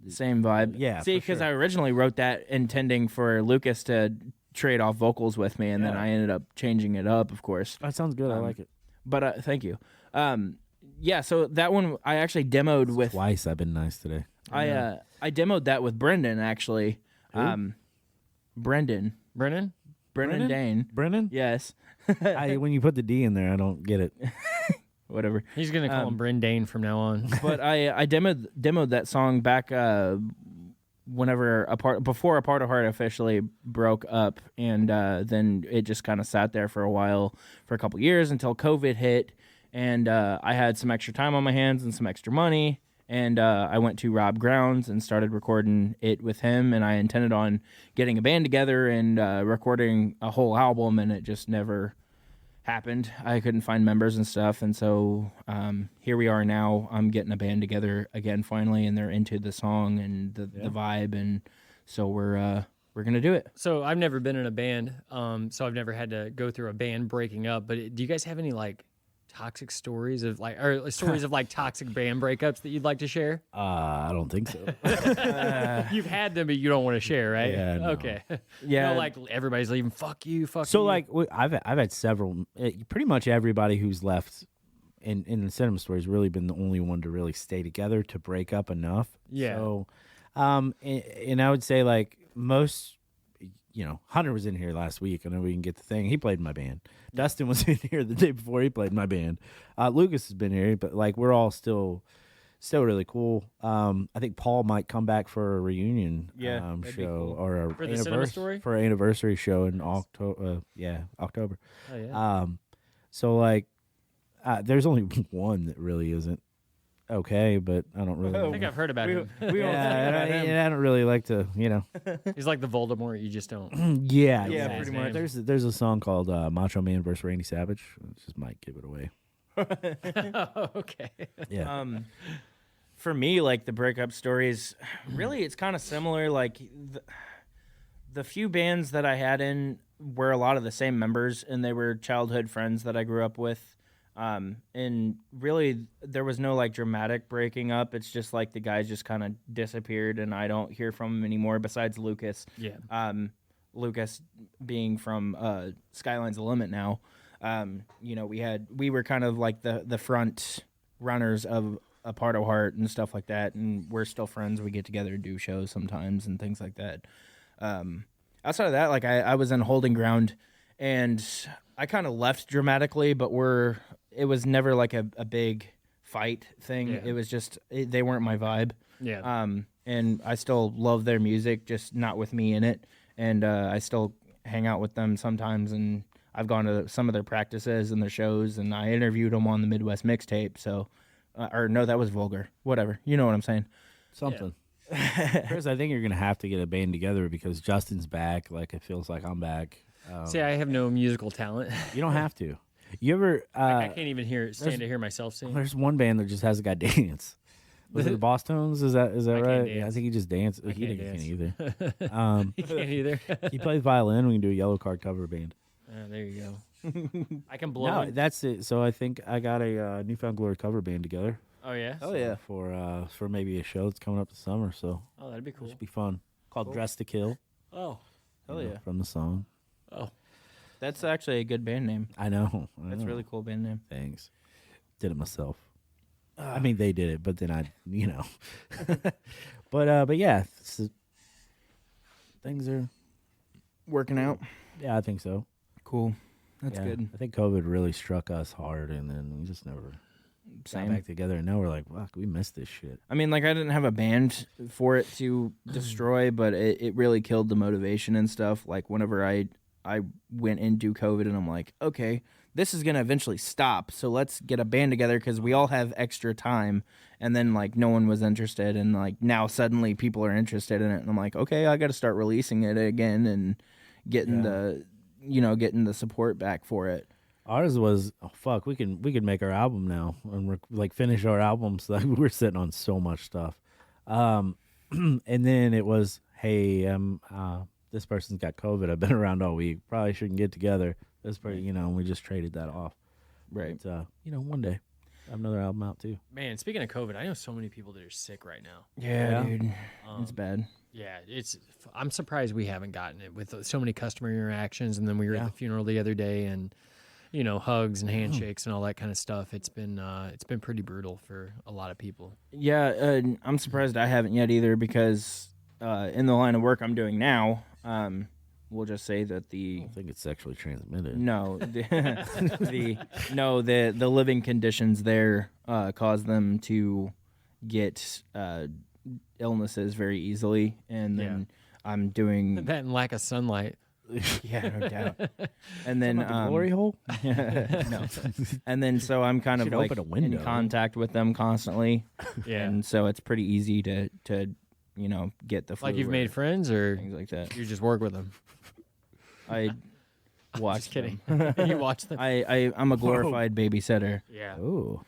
Same vibe. Yeah, See, for because sure. I originally wrote that intending for Lucas to trade off vocals with me, and then I ended up changing it up, of course. That sounds good. I like it. But thank you. Yeah, so that one I actually demoed with. Twice I've been nice today. I demoed that with Brendan actually. Brendan Brennan? Dane. Brennan? Yes. When you put the D in there, I don't get it. Whatever. He's gonna call him Brendane from now on. But I demoed that song back before A Part of Heart officially broke up, and then it just kind of sat there for a while, for a couple years until COVID hit, and I had some extra time on my hands and some extra money, and I went to Rob Grounds and started recording it with him, and I intended on getting a band together and recording a whole album, and it just never happened. I couldn't find members and stuff, and so here we are now. I'm getting a band together again finally, and they're into the song and the vibe, and so we're gonna do it. So I've never been in a band, so I've never had to go through a band breaking up. But do you guys have any like toxic stories of like, or stories of like toxic band breakups that you'd like to share? I don't think so. You've had them, but you don't want to share, right? Yeah, no. Okay. Yeah. No, like everybody's leaving. Fuck you. Fuck So you. like I've had several. Pretty much everybody who's left in the cinema story has really been the only one to really stay together to break up enough. Yeah. So, and I would say like most. Hunter was in here last week. I know we can get the thing. He played in my band. Dustin was in here the day before. He played in my band. Lucas has been here, but like we're all still really cool. I think Paul might come back for a reunion that'd be show cool. or a For the cinema story? for an anniversary show in October. October. Oh, yeah. So like, there's only one that really isn't okay, but I don't really. I think I've heard about him. I don't really like to, He's like the Voldemort. You just don't. Yeah, Yeah, exactly. pretty much. There's a song called Macho Man vs. Randy Savage. I just might give it away. Okay. Yeah. For me, like the breakup stories, really, it's kind of similar. Like the few bands that I had in were a lot of the same members, and they were childhood friends that I grew up with. And really, there was no like dramatic breaking up. It's just like the guys just kind of disappeared, and I don't hear from them anymore. Besides Lucas, Lucas being from Skyline's the Limit now. We were kind of like the front runners of A Part of Heart and stuff like that, and we're still friends. We get together and do shows sometimes and things like that. Outside of that, like I was in Holding Ground, and I kind of left dramatically, but it was never like a big fight thing. Yeah. It was just they weren't my vibe. Yeah. And I still love their music, just not with me in it. And I still hang out with them sometimes, and I've gone to some of their practices and their shows, and I interviewed them on the Midwest mixtape. So, or no, that was Vulgar. Whatever, you know what I'm saying? Something. Chris, I think you're gonna have to get a band together because Justin's back. Like it feels like I'm back. See, I have no musical talent. You don't have to. You ever? I can't even stand to hear myself sing. There's one band that just has a guy dance. Was it the Boss Tones? Is that I right? can't Yeah, I dance. think he just danced. I He can't can't dance. either. You can't either. He plays violin. We can do a Yellow Card cover band. There you go. I can blow. No, it. that's it. So I think I got a Newfound Glory cover band together. Oh yeah. Oh yeah. For maybe a show that's coming up this summer. So Oh, that'd be cool. should be fun. Called Cool. Dress to Kill. Oh. Hell yeah. From the song. Oh. That's actually a good band name. I know. That's a really cool band name. Thanks. Did it myself. I mean, they did it, but then but yeah, things are. Working out. Yeah, I think so. Cool. That's Yeah. good. I think COVID really struck us hard, and then we just never got Same. back together. And now we're like, fuck, we missed this shit. I mean, like, I didn't have a band for it to destroy, but it really killed the motivation and stuff. Like, whenever I went into COVID, and I'm like, okay, this is going to eventually stop, so let's get a band together because we all have extra time. And then, like, no one was interested, and, like, now suddenly people are interested in it. And I'm like, okay, I got to start releasing it again and getting getting the support back for it. Ours was, oh, fuck, we can make our album now and like finish our albums. Like we're sitting on so much stuff. And then it was, hey, this person's got COVID. I've been around all week. Probably shouldn't get together. This person, we just traded that off. Right. But, one day I have another album out too. Man, speaking of COVID, I know so many people that are sick right now. Yeah, dude. It's bad. Yeah, I'm surprised we haven't gotten it with so many customer interactions, and then we were at the funeral the other day, and hugs and handshakes and all that kind of stuff. It's been pretty brutal for a lot of people. Yeah, I'm surprised I haven't yet either because in the line of work I'm doing now, we'll just say that I don't think it's sexually transmitted. the living conditions there cause them to get illnesses very easily, and then I'm doing That and lack of sunlight. yeah, no doubt. And then the glory hole. no, and then so I'm kind of Should like open a window. in contact with them constantly, Yeah. and so it's pretty easy to get the flu Like you've or made friends, or things like that. you just work with them? I watch. Just kidding. them. You watch them. I'm a glorified babysitter. Yeah. Oh,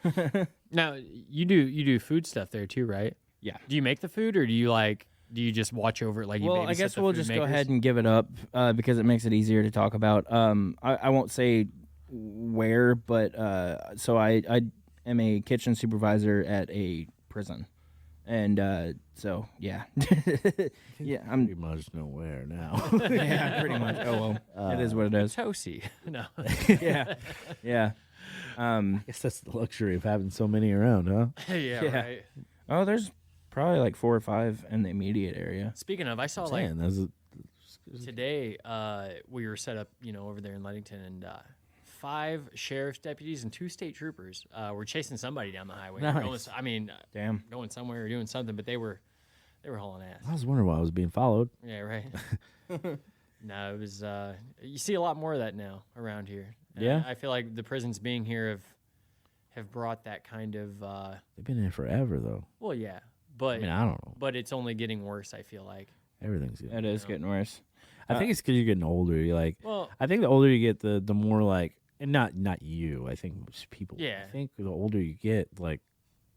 Now you do food stuff there too, right? Yeah. Do you make the food, or do you just watch over it? Like you Well, I babysit guess the we'll food just go makers? ahead and give it up because it makes it easier to talk about. I won't say where, but so I am a kitchen supervisor at a prison, and so yeah, yeah, I'm pretty much nowhere now. yeah, pretty much. Oh well, it is what it is. Toasty. No. Yeah, yeah. I guess that's the luxury of having so many around, huh? Yeah. Yeah. Right. Oh, there's probably like 4 or 5 in the immediate area. Speaking of, I saw Man, that's today we were set up, over there in Ludington, and 5 sheriff's deputies and 2 state troopers were chasing somebody down the highway. Nice. Damn. Going somewhere or doing something, but they were hauling ass. I was wondering why I was being followed. Yeah, right. No, it was. You see a lot more of that now around here. And Yeah? I feel like the prisons being here have brought that kind of. They've been here forever, though. Well, yeah, but I mean, I don't know. but it's only getting worse. I feel like. Everything's good. It is getting worse. I think it's because you're getting older. You're like, Well, I think the older you get, the more like, and not you. I think just people. Yeah. I think the older you get, like,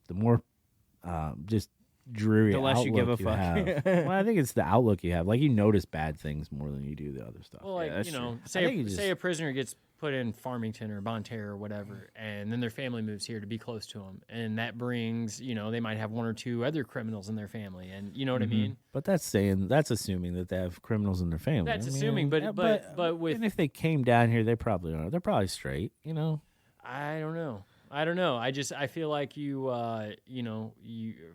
the more, just dreary. The less you give a outlook fuck. have. Well, I think it's the outlook you have. Like you notice bad things more than you do the other stuff. well, like that's true. I say think you say a prisoner gets put in Farmington or Bonterra or whatever, and then their family moves here to be close to them, and that brings they might have 1 or 2 other criminals in their family, and you know what I mean. But that's assuming that they have criminals in their family. That's I mean, assuming, but yeah, but with and if they came down here, they probably are. They're probably straight. I don't know. I feel like you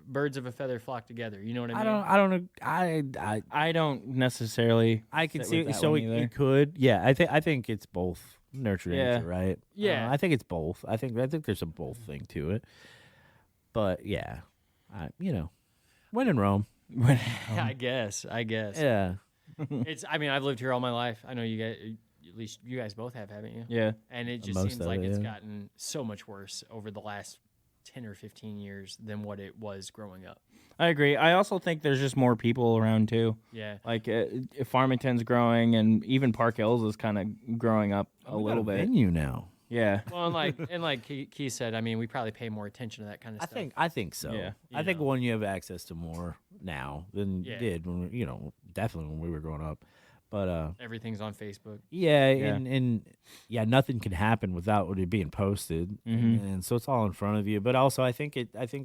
birds of a feather flock together. You know what I mean? I don't know. I don't necessarily. I can sit see with that so one it either. could. Yeah, I think it's both nurture Yeah. nature, right? Yeah. I think it's both. I think there's a both thing to it. But yeah, when in Rome. I guess. Yeah. It's. I mean, I've lived here all my life. I know you guys. At least you guys both have, haven't you? Yeah. And it just Most seems of like it, it's yeah. gotten so much worse over the last 10 or 15 years than what it was growing up. I agree. I also think there's just more people around too. Yeah. Like Farmington's growing, and even Park Hills is kind of growing up a We got little bit. venue now. Yeah. Well, and like Keith said, I mean, we probably pay more attention to that kind of stuff. I think so. Yeah. I think know. when you have access to more now than you Yeah. did when definitely when we were growing up. But Everything's on Facebook. yeah, Yeah. and nothing can happen without it being posted, and so it's all in front of you. But also, I think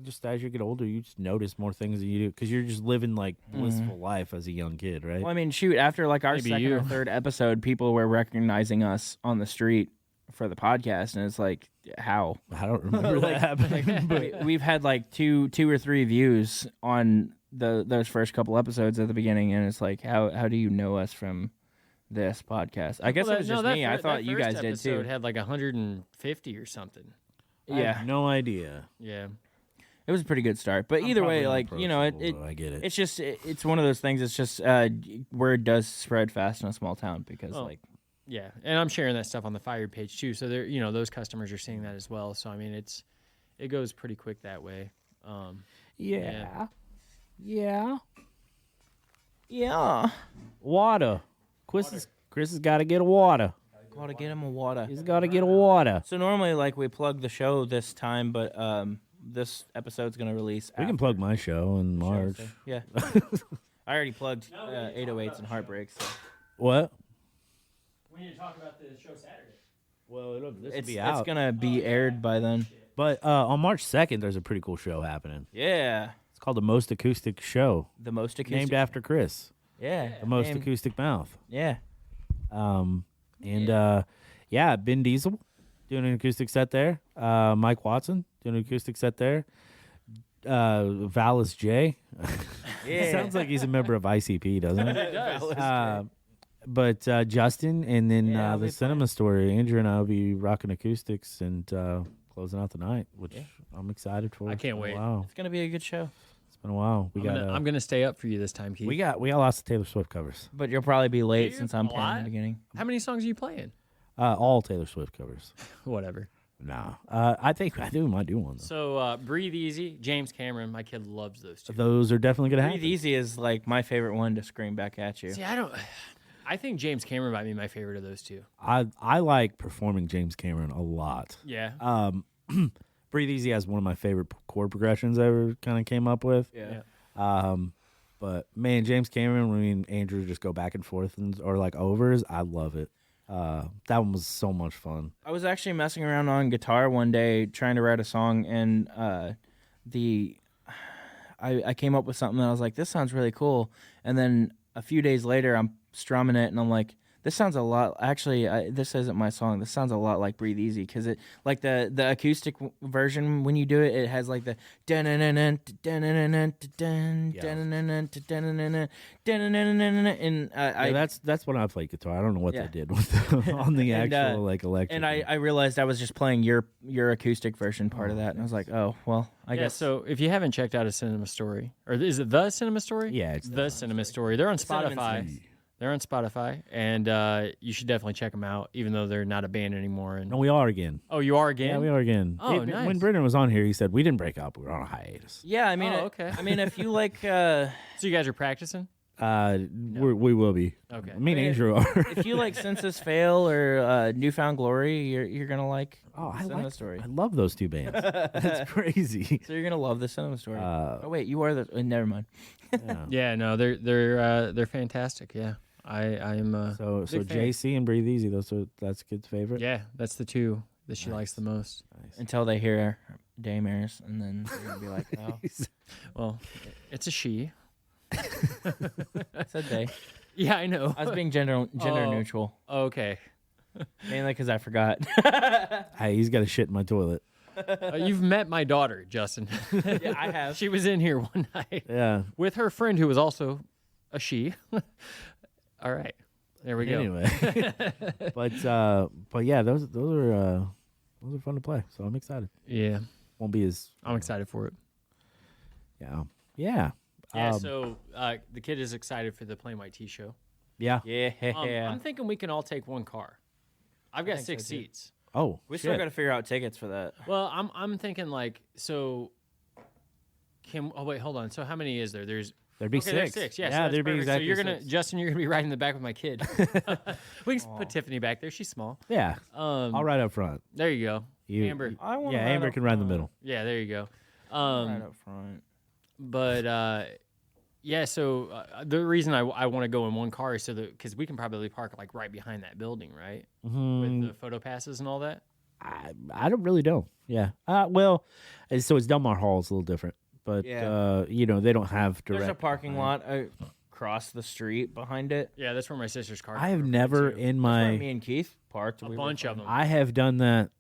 just as you get older, you just notice more things that you do because you're just living like blissful life as a young kid, right? Well, I mean, shoot, after like our Maybe second or you. third episode, people were recognizing us on the street for the podcast, and it's like, how? I don't remember that happening, but We've had like two or three views on those first couple episodes at the beginning, and it's like, how do you know us from this podcast? I guess Well, it was just me. I thought you guys did too. It had like 150 or something. I Yeah, have no idea. Yeah. it was a pretty good start. But I'm either probably way, like unapproachable, though, I get it. it's just it's one of those things. It's just word does spread fast in a small town because Oh. like Yeah. And I'm sharing that stuff on the Fired page too. So there, those customers are seeing that as well. So I mean, it goes pretty quick that way. Yeah. Water. Chris has got to get a water. gotta get him a water. He's got to get a water. So normally, like we plug the show this time, but this episode's gonna release. We can plug my show in March. Yeah. I already plugged 808s and Heartbreaks. So. What? We need to talk about the show Saturday. Well, this It's gonna be aired by then. But on March 2nd, there's a pretty cool show happening. Yeah. It's called The Most Acoustic Show, The most acoustic. named after Chris. Yeah. The Most named- Acoustic Mouth. Yeah. Ben Diesel doing an acoustic set there. Mike Watson doing an acoustic set there. Valis J. Yeah. Sounds like he's a member of ICP, doesn't it? It does. But Justin, and then Yeah, I'll the be Cinema Story, Andrew and I will be rocking acoustics and closing out the night, which I'm excited for. I can't wait. Wow, It's gonna be a good show. it's been a while. I'm gonna stay up for you this time, Keith. We got lots of Taylor Swift covers. But you'll probably be late you? since I'm A playing in lot? the beginning. How many songs are you playing? All Taylor Swift covers. Whatever. Nah, I think we might do one though. So Breathe Easy, James Cameron. My kid loves those two. Those are definitely gonna Breathe happen. Easy is like my favorite one to scream back at you. See, I think James Cameron might be my favorite of those two. I like performing James Cameron a lot. Yeah. Breathe Easy has one of my favorite chord progressions I ever kind of came up with. Yeah. But man, James Cameron, when me and Andrew just go back and forth or like overs, I love it. That one was so much fun. I was actually messing around on guitar one day trying to write a song, and I came up with something that I was like, this sounds really cool. And then a few days later, I'm strumming it, and I'm like, this sounds a lot. Actually, this isn't my song. This sounds a lot like "Breathe Easy" because it, like the acoustic version, when you do it, it has like the and That's when I played guitar. I don't know what Yeah. they did with on the And, actual like electric. and I realized I was just playing your acoustic version part of that, and I was like, oh well, I Yeah, guess so if you haven't checked out a Cinema Story, or is it the Cinema Story? Yeah, it's the Cinema Story. They're on Cinnamon Spotify. Sticks. They're on Spotify, and you should definitely check them out, even though they're not a band anymore. And no, we are again. oh, you are again? Yeah, we are again. Oh, When nice. Brendan was on here, he said we didn't break up. We were on a hiatus. Yeah, I mean, Oh, okay. I mean, if you like, So you guys are practicing? We will be. Okay. Me and Andrew are. if you like Census Fail or Newfound Glory, you're gonna like Oh, I Cinema like. Story. I love those two bands. That's crazy. So you're gonna love the Cinema Story. Uh, oh wait, you are the. Never mind. Yeah. Yeah, no, they're fantastic. Yeah, I'm. So big fan. JC and Breathe Easy. That's kid's favorite. Yeah, that's the two that she likes the most. Nice. Until they hear Daymers, and then they're gonna be like, oh, Well, it's a she. I said they. Yeah, I know. I was being gender Oh. neutral, Okay. mainly because I forgot. Hey, he's got a shit in my toilet. You've met my daughter, Justin. yeah, I have. She was in here one night Yeah. with her friend who was also a she. All right. There we go. Anyway, but yeah, those are fun to play. So I'm excited. Yeah. won't be as. I'm excited for it. Yeah. Yeah, Um, so the kid is excited for the Plain White Tea show. Yeah. Yeah. I'm thinking we can all take one car. I've got think 6 so, too. seats. Oh, We still shit. got to figure out tickets for that. Well, I'm thinking like so. Oh wait, hold on. So how many is there? There's There'd be okay, there's 6. 6. Yeah, so yeah, that's there'd be perfect. exactly So you're gonna 6. Justin, you're gonna be riding in the back with my kid. We can put Tiffany back there. She's small. Yeah. Um, I'll ride up front. There you go. You, Amber. you- I want yeah, Amber can ride in the middle. Yeah, there you go. right up front. But yeah, so the reason I want to go in one car is so that because we can probably park like right behind that building, right? Mhm. With the photo passes and all that. I don't really know. Yeah. Well, so it's Delmar Hall. It's a little different, but Yeah. they don't have direct. There's a parking behind. lot across the street behind it. Yeah, that's where my sister's car. I have parked never too. in Where my. me and Keith parked. a bunch of them. I have done that.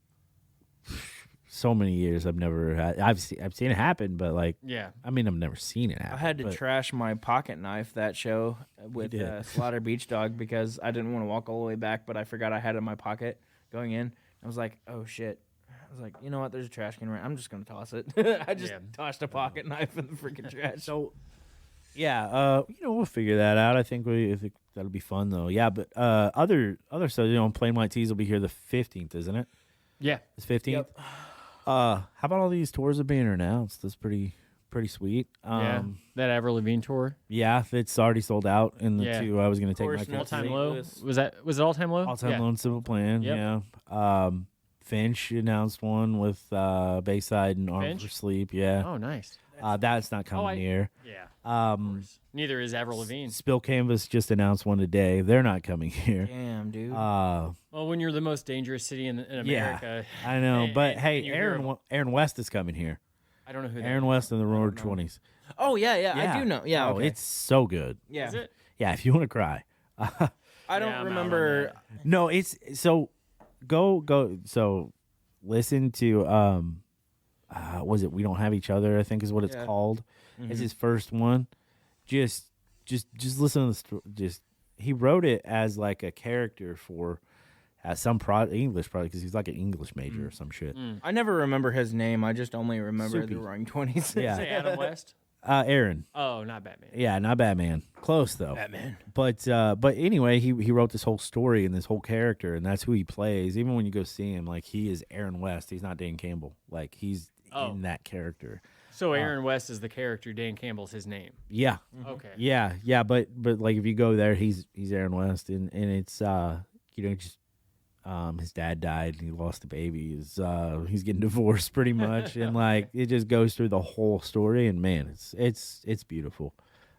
So many years. I've never had. I've seen it happen, but like, Yeah. I mean, I've never seen it happen. I had to but- trash my pocket knife that show with did. Slaughter Beach Dog because I didn't want to walk all the way back, but I forgot I had it in my pocket going in. I was like, oh shit. I was like, you know what? There's a trash can right. I'm just gonna toss it. I just Yeah. tossed a pocket knife in the freaking trash. So, yeah, we'll figure that out. I think that'll be fun though. Yeah, but other stuff, Plain White Tees will be here the 15th, isn't it? Yeah. It's 15th. How about all these tours are being announced? That's pretty sweet. Yeah. That Avril Lavigne tour. Yeah, it's already sold out in the Yeah. 2 I was going to take my Course, kids no All to time see. St. low. Louis. Was it all time low? All Time yeah. Low and Simple Plan. Yep. Yeah. Finch announced one with Bayside and Arm Finch? for Sleep. Yeah. Oh, nice. That's not coming here. Yeah. Neither is Avril Lavigne. Spill Canvas just announced one today. They're not coming here. Damn, dude. Well, when you're the most dangerous city in America. I know, and- but and hey, you hear of- Aaron West is coming here. I don't know who that Aaron is. West and the Roared 20s. oh yeah, I do know. Yeah, Oh, okay. it's so good. yeah. Is it? Yeah, if you want to cry. I Yeah, don't I'm out on remember. that. No, it's so go. So listen to was it We Don't Have Each Other? I think is what it's Yeah. called. Mm-hmm. It's his first one. Just listen to the story. Just he wrote it as like a character for some English project because he's like an English major or some shit. I never remember his name. I just only remember Soupy. the Roaring 20s. Say Yeah, Adam West. Aaron. Oh, not Batman. Yeah, not Batman. Close though. Batman. But anyway, he wrote this whole story and this whole character, and that's who he plays. Even when you go see him, like he is Aaron West. He's not Dan Campbell. Like he's in that character. So Aaron West is the character. Dan Campbell's his name. Yeah, Okay. yeah. But like if you go there, he's Aaron West, and it's just his dad died and he lost a baby. He's getting divorced pretty much, and like it just goes through the whole story. And man, it's beautiful.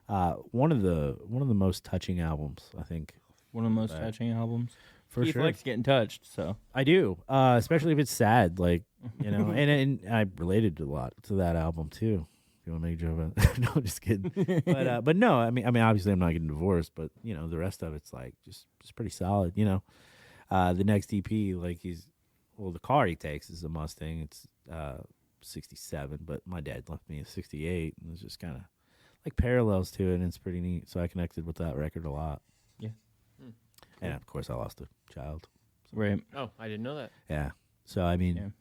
One of the most touching albums, I think. One of the most touching albums. For Keith sure. likes getting touched, so. I do, especially if it's sad, like and I related a lot to that album too. If you want to make a joke about it. No, I'm just kidding. But no, I mean, obviously I'm not getting divorced, but the rest of it's like just pretty solid. The next EP, like the car he takes is a Mustang. It's 67, but my dad left me a 68, and it's just kind of like parallels to it, and it's pretty neat. So I connected with that record a lot. Yeah. And of course, I lost a child. Right. Oh, I didn't know that. Yeah. So I mean,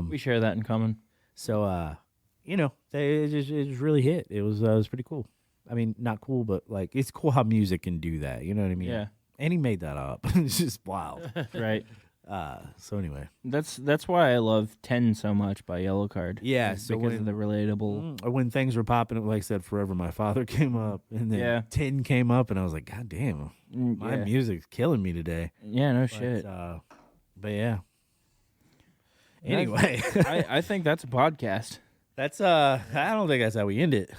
We share that in common. so it just really hit. It was pretty cool. I mean, not cool, but like it's cool how music can do that. You know what I mean? Yeah. And he made that up. It's just wild. Right. So anyway, That's why I love 10 so much by Yellow Card. Yeah, Is so because when- of the relatable. or when things were popping up, like I said, Forever My Father came up, and then Yeah. 10 came up, and I was like, God damn, my yeah. music's killing me today. Yeah, no But, shit. but yeah. Anyway, I think that's a podcast. that's I don't think that's how we end it.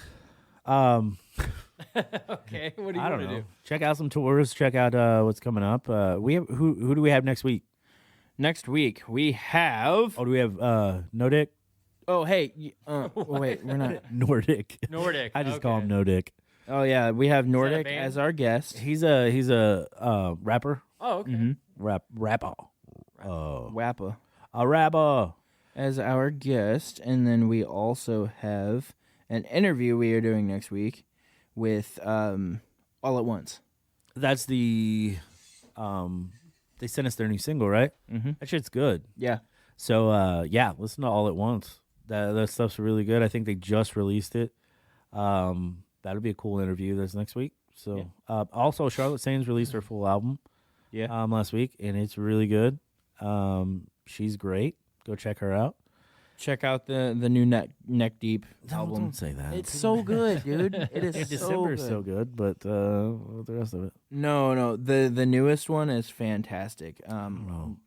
Okay. What do you I want don't to know. do? Check out some tours. Check out what's coming up. We have who do we have next week? Next week we have. Oh, do we have No Dick? Oh, hey. Wait, we're not. Nordic. Nordic. I just call him okay. No Dick. Oh yeah, we have Nordic band? as our guest. He's a rapper. Oh, okay. Mm-hmm. Rapper. Wappa A rapper. as our guest, and then we also have an interview we are doing next week with All at Once. That's the they sent us their new single, right? Mm-hmm. That shit's good. Yeah. So yeah, listen to All at Once. That stuff's really good. I think they just released it. That'll be a cool interview. That's next week. So also Charlotte Sains released her full album. Yeah. Last week, and it's really good. She's great. Go check her out. Check out the new Neck Deep album. Don't say that. It's so good, dude. It is December is so so good, but the rest of it. No, the newest one is fantastic. Oh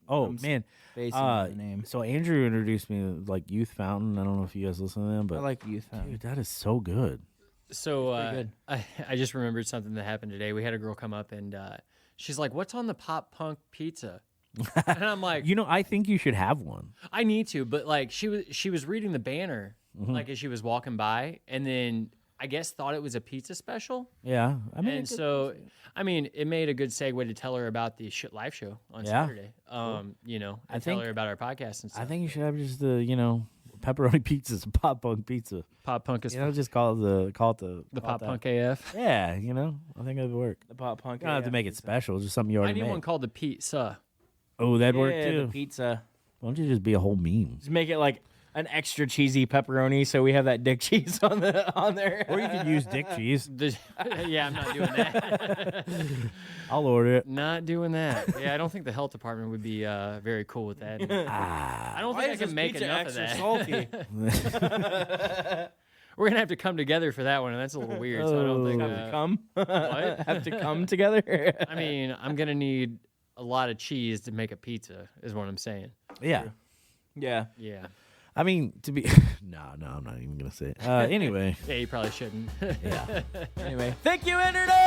I'm man, spacing on the name. so Andrew introduced me to like Youth Fountain. I don't know if you guys listen to them, but I like Youth Fountain. dude, that is so good. So pretty good. I just remembered something that happened today. We had a girl come up and she's like, "What's on the pop punk pizza?" And I'm like, I think you should have one. I need to, but like she was reading the banner like as she was walking by, and then I guess thought it was a pizza special. Yeah, I mean, And so, I mean, it made a good segue to tell her about the live show on Saturday. You know, I and tell think- her about our podcast and stuff. I think you should have just the pepperoni pizzas, pop punk pizza. Pop Punk is Just call it the the Pop that. Punk AF. Yeah, I think that'd work. The pop punk. You don't have to make it special, just something you I already need made. one called the Pizza. Oh, that'd work Yeah, too. the pizza. Why don't you just be a whole meme? Just make it like an extra cheesy pepperoni, so we have that dick cheese on there. Or you could use dick cheese. Yeah, I'm not doing that. I'll order it. Not doing that. Yeah, I don't think the health department would be very cool with that. I don't think I can make enough of that. salty? We're gonna have to come together for that one, and that's a little weird. So I don't think. Have to come. What? Have to come together. I mean, I'm gonna need a lot of cheese to make a pizza. Is what I'm saying. Yeah. Yeah. Yeah. I mean, to be. No, I'm not even going to say it. Anyway. Yeah, you probably shouldn't. Yeah. Anyway, thank you, Internet.